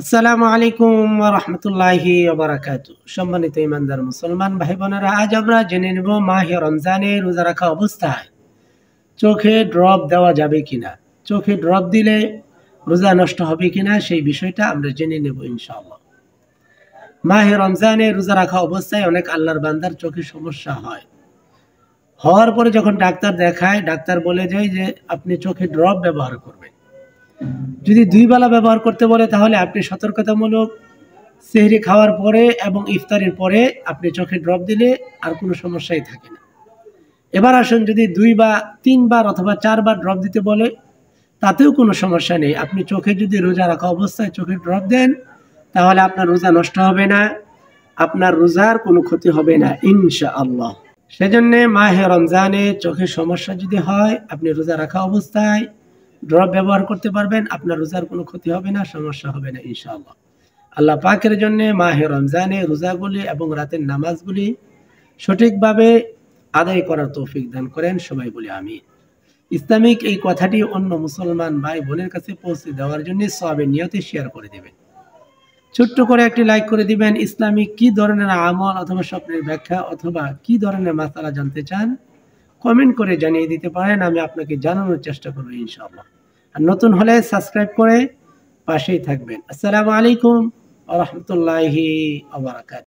আসসালামু আলাইকুম ওয়া রাহমাতুল্লাহি ওয়া বারাকাতুহু। সম্মানিত ইমানদার মুসলমান ভাই বোনেরা, আজ আমরা জেনে নেব মাহে রমজানে রোজা রাখা অবস্থায় চোখে ড্রপ দেওয়া যাবে কিনা, চোখে ড্রপ দিলে রোজা নষ্ট হবে কিনা সেই বিষয়টা আমরা জেনে নেব ইনশাআল্লাহ। মাহে রমজানে রোজা রাখা অবস্থায় অনেক আল্লাহর বান্দার চোখে সমস্যা হওয়ার পরে যখন ডাক্তার দেখায়, ডাক্তার বলে যায় যে আপনি চোখে ড্রপ ব্যবহার করবেন। যদি 2 বেলা ব্যবহার করতে বলে তাহলে আপনি সতর্কতামূলক সেহরি খাওয়ার পরে এবং ইফতারের পরে আপনি চোখে ড্রপ দিলে আর কোনো সমস্যাই থাকে না। এবার আসুন, যদি 2 বা 3 বার অথবা 4 বার ড্রপ দিতে বলে তাতেও কোনো সমস্যা নেই। আপনি চোখে যদি রোজা রাখা অবস্থায় চোখে ড্রপ দেন তাহলে আপনার রোজা নষ্ট হবে না, আপনার রোজার কোনো ক্ষতি হবে না ইনশাআল্লাহ। সেজন্য মাহে রমজানে চোখের সমস্যা যদি হয় আপনি রোজা রাখা অবস্থায় ড্রপ ব্যবহার করতে পারবেন, আপনার রোজার কোনো ক্ষতি হবে না, সমস্যা হবে না ইনশাআল্লাহ। আল্লাহ পাকের জন্য মাহে রমজানে রোজাগুলি এবং রাতের নামাজগুলি সঠিকভাবে আদায় করার তৌফিক দান করেন, সবাই বলি আমিন। ইসলামিক এই কথাটি অন্য মুসলমান ভাই বোনের কাছে পৌঁছে দেওয়ার জন্য সওয়াবের নিয়তে শেয়ার করে দেবেন, ছোট্ট করে একটি লাইক করে দিবেন। ইসলামিক কি ধরনের আমল অথবা স্বপ্নের ব্যাখ্যা অথবা কি ধরনের মাসালা জানতে চান কমেন্ট করে জানিয়ে দিতে পারেন, আমি আপনাকে জানানোর চেষ্টা করব ইনশাআল্লাহ। আর নতুন হলে সাবস্ক্রাইব করে পাশেই থাকবেন। আসসালামু আলাইকুম ওয়া রাহমাতুল্লাহি ওয়া বারাকাতুহু।